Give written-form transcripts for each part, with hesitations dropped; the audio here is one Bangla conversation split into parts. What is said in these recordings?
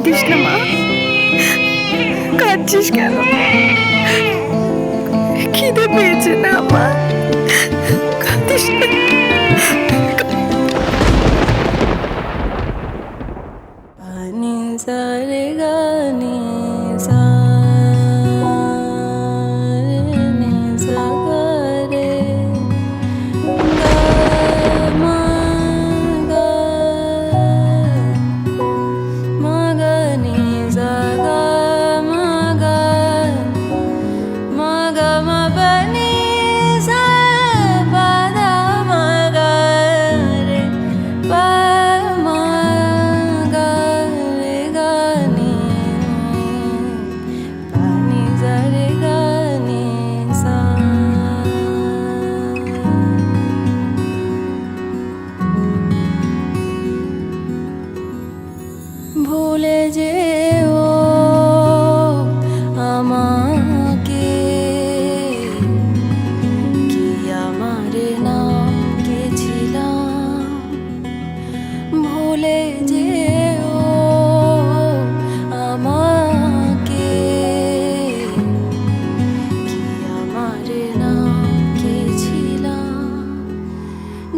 কাঁদিস না মা, কাঁদছিস কেন? খিদে পেয়েছে না মা? কাঁদিস না। পানি সারে গানি সা রে সা রে গা মা গা মা গা নি সা গা মা গা মা গা মা পা নি সা পা দা মা গা রে পা মা গা রে গা নি পা নি সা রে গা নি সা। ভুলে যেও আমাকে, কি আমার নাম কে ছিলাম। ভুলে যেও আমাকে, কি আমার নাম কে ছিলাম।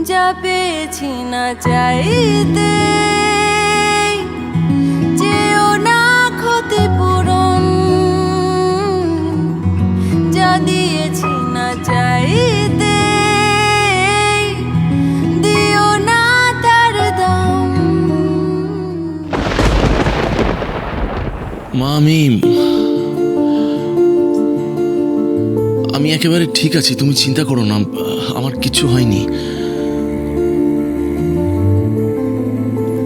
যা পেয়েছি না চাইতে, যেও না ক্ষতিপূরণ। যা দিয়েছি না চাইতে, দিও না তার দাম। মা, আমি একেবারে ঠিক আছি, তুমি চিন্তা করো না, আমার কিছু হয়নি।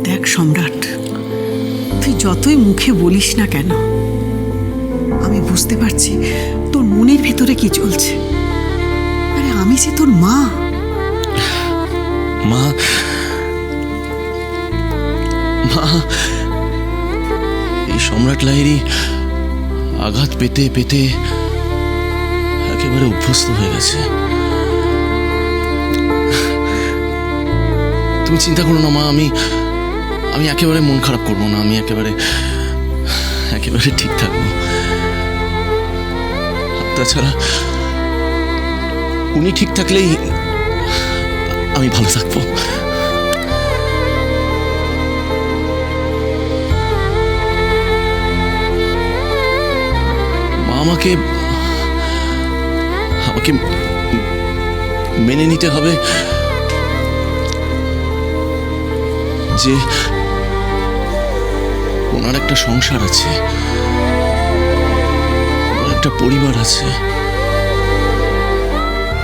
দেখ সম্রাট, তুই যতই মুখে বলিস না কেন, আমি বুঝতে পারছি তোর মনের ভেতরে কি চলছে। আরে আমি যে তোর মা। মা, মা, এই সম্রাট লাহিড়ী আঘাত পেতে পেতে একেবারে অভ্যস্ত হয়ে গেছে। তুমি চিন্তা করো না মা, আমি একেবারে মন খারাপ করবো না, আমি একেবারে ঠিক থাকবো। তাছাড়া উনি ঠিক থাকলেই আমি ভালো থাকবো। মা, আমাকে মেনে নিতে হবে যে ওনার একটা সংসার আছে, ওনার একটা পরিবার আছে,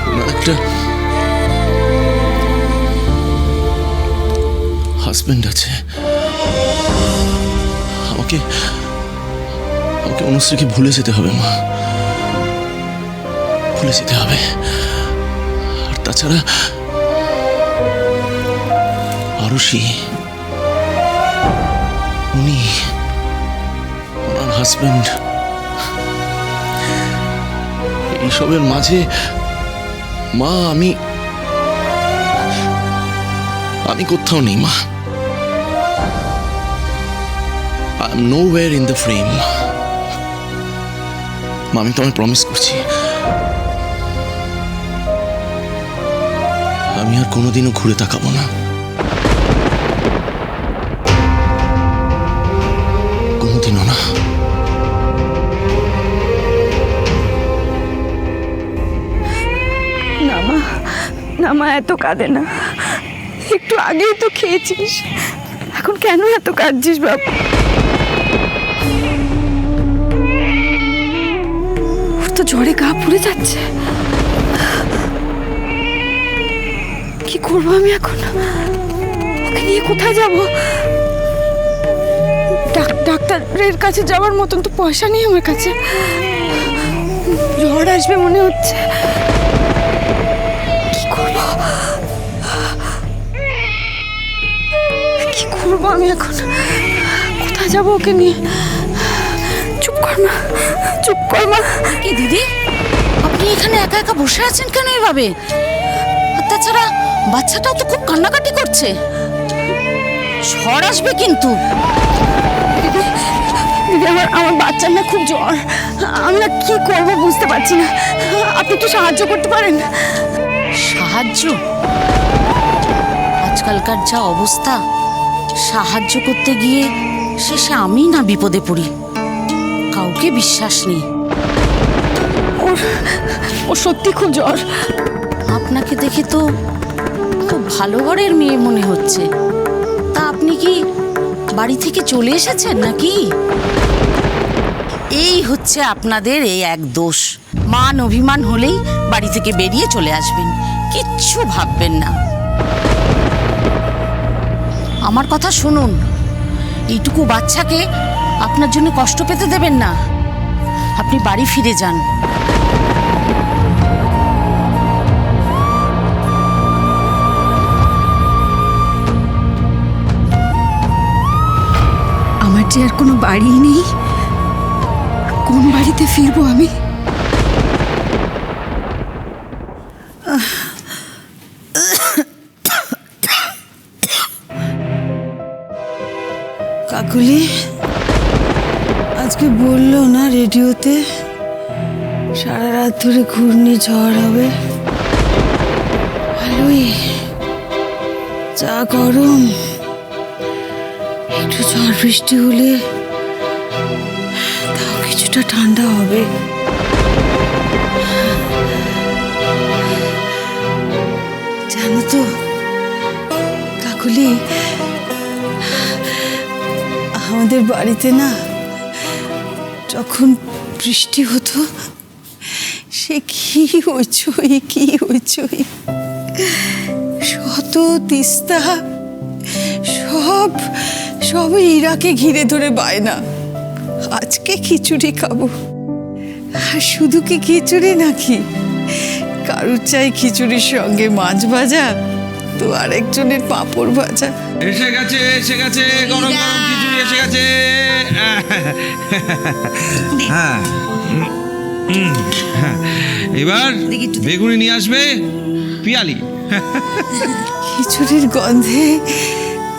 ওনার একটা হাজবেন্ড আছে। আমাকে অনুশ্রীকে ভুলে যেতে হবে মা, ভুলে যেতে হবে। আর তাছাড়া আরুষি, উনি ওনার হাজবেন্ড, এইসবের মাঝে মা আমি কোথাও নেই মা। I am nowhere in the frame. মা, আমি তোমায় প্রমিস করছি, আমি আর কোনোদিনও ঘুরে তাকাবো না। কোনোদিনও না। না মা, না মা, এত কাঁদে না। একটু আগেই তো খেয়েছিস, এখন কেন এত কাঁদছিস বাবু? ওর তো জ্বরে গা পুড়ে যাচ্ছে। কি করবো আমি এখন? ওকে নিয়ে কোথায় যাব? ডাক্তারের কাছে যাওয়ার মতন তো পয়সা নেই আমার কাছে। জ্বর আসবে মনে হচ্ছে। কি করবো আমি এখন? কোথায় যাবো ওকে নিয়ে? চুপ কর মা, চুপ কর মা। কি দিদি, আপনি এখানে একা একা বসে আছেন কেন এভাবে? তাছাড়া বাচ্চাটাও তো খুব কান্নাকাটি করছে, ঝড় আসবে কিন্তু। দিদি আমার বাচ্চার না খুব জ্বর। আমি না কি করব বুঝতে পারছি না। আপনি একটু সাহায্য করতে পারেন? সাহায্য? আজকালকার যা অবস্থা, সাহায্য করতে গিয়ে শেষে আমি না বিপদে পড়ি। কাউকে বিশ্বাস নেই। ওর সত্যি খুব জ্বর। আপনাকে দেখে তো খুব ভালো ঘরের মেয়ে মনে হচ্ছে। তা আপনি কি বাড়ি থেকে চলে এসেছেন নাকি? এই হচ্ছে আপনাদের এই এক দোষ। মান অভিমান হলেই বাড়ি থেকে বেরিয়ে চলে আসবেন, কিচ্ছু ভাববেন না। আমার কথা শুনুন, এইটুকু বাচ্চাকে আপনার জন্য কষ্ট পেতে দেবেন না। আপনি বাড়ি ফিরে যান। আমার যে আর কোনো বাড়ি নেই, কোন বাড়িতে ফিরবো আমি? কাকুলি আজকে বললো না রেডিওতে সারা রাত ধরে ঘূর্ণিঝড় হবে? ভালোই, যা গরম, একটু ঝড় বৃষ্টি হলে তাও কিছুটা ঠান্ডা হবে। জানো তো কাকুলি, আমাদের বাড়িতে না যখন বৃষ্টি হতো, সে কি হইচই, শত তিস্তা সব ইরাকে ঘিরে ধরে বায়না। আজকে খিচুড়ি খাবো। আর শুধু কি খিচুড়ি নাকি, কারুর চাই খিচুড়ির সঙ্গে মাছ ভাজা, তো আরেকজনের পাঁপড় ভাজা। এসে গেছে গরম গরম খিচুড়ি এসে গেছে। হ্যাঁ, এবার বেগুনি নিয়ে আসবে পিয়ালি। খিচুড়ির গন্ধে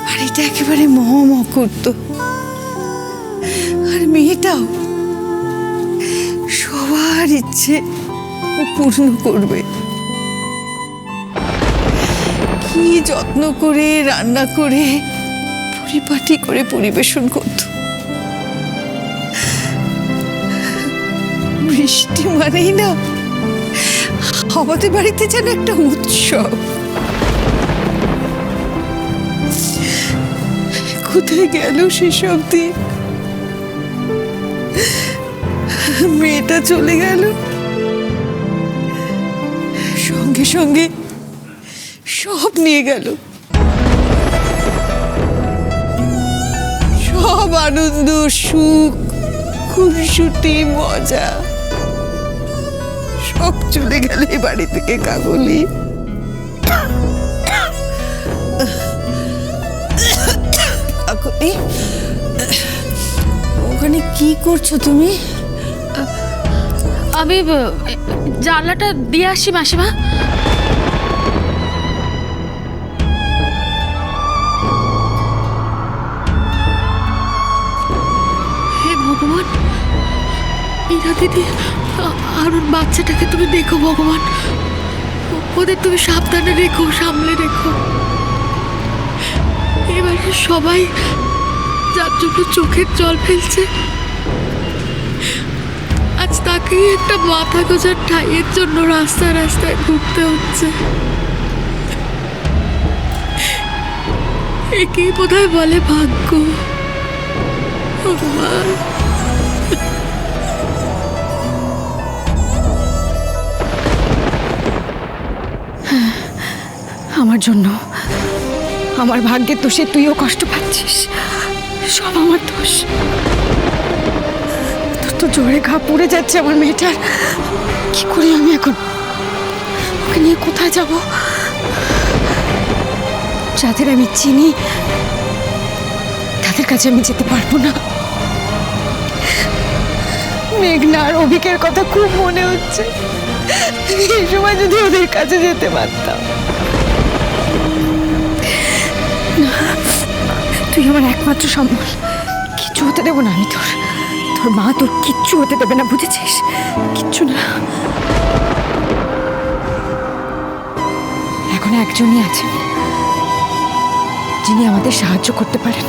বাড়িটা একেবারে মহ করত। আর মেয়েটাও সবার ইচ্ছে পূর্ণ করবে। কি যত্ন করে রান্না করে পরিপাটি করে পরিবেশন করত। বৃষ্টি মানেই না আমাদের বাড়িতে যেন একটা উৎসব। কোথায় গেল সেসব দিন? মেয়েটা চলে গেল, সঙ্গে সঙ্গে সব নিয়ে গেল। সব আনন্দ, সুখ, খুনসুটি, মজা সব চলে গেল এই বাড়ি থেকে কাকলি। কাকলি, ওখানে কি করছো তুমি? আমি জানলাটা দিয়ে আসি মাসিমা। হে ভগবান, ইরা দিদি আর ওর বাচ্চাটাকে তুমি দেখো ভগবান। ওদের তুমি সাবধানে রেখো, সামলে রেখো। এবারে সবাই যার জন্য চোখের জল ফেলছে, আজ তাকেই একটা মাথা গোজার ঠাইয়ের জন্য রাস্তায় রাস্তায় ঘুরতে হচ্ছে। একেই বোধহয় বলে ভাগ্য। ভগবান, আমার জন্য, আমার ভাগ্যের দোষে তুইও কষ্ট পাচ্ছিস। সব আমার দোষ। তোর তো জোরে ঘা পড়ে যাচ্ছে আমার মেয়েটার। কি করি আমি এখন? ওকে নিয়ে কোথায় যাব? যাদের আমি চিনি তাদের কাছে আমি যেতে পারবো না। মেঘনা আর অভিকের কথা খুব মনে হচ্ছে। এই সময় যদি ওদের কাছে যেতে পারতাম। তুই আমার একমাত্র সম্বল, কিছু হতে দেবো না আমি তোর। তোর মা তোর কিচ্ছু হতে দেবে না, বুঝেছিস? কিচ্ছু না। এখন একজনই আছেন যিনি আমাদের সাহায্য করতে পারেন।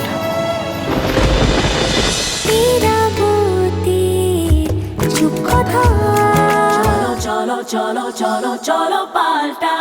চলো চলো চলো চলো চলো পাল্টা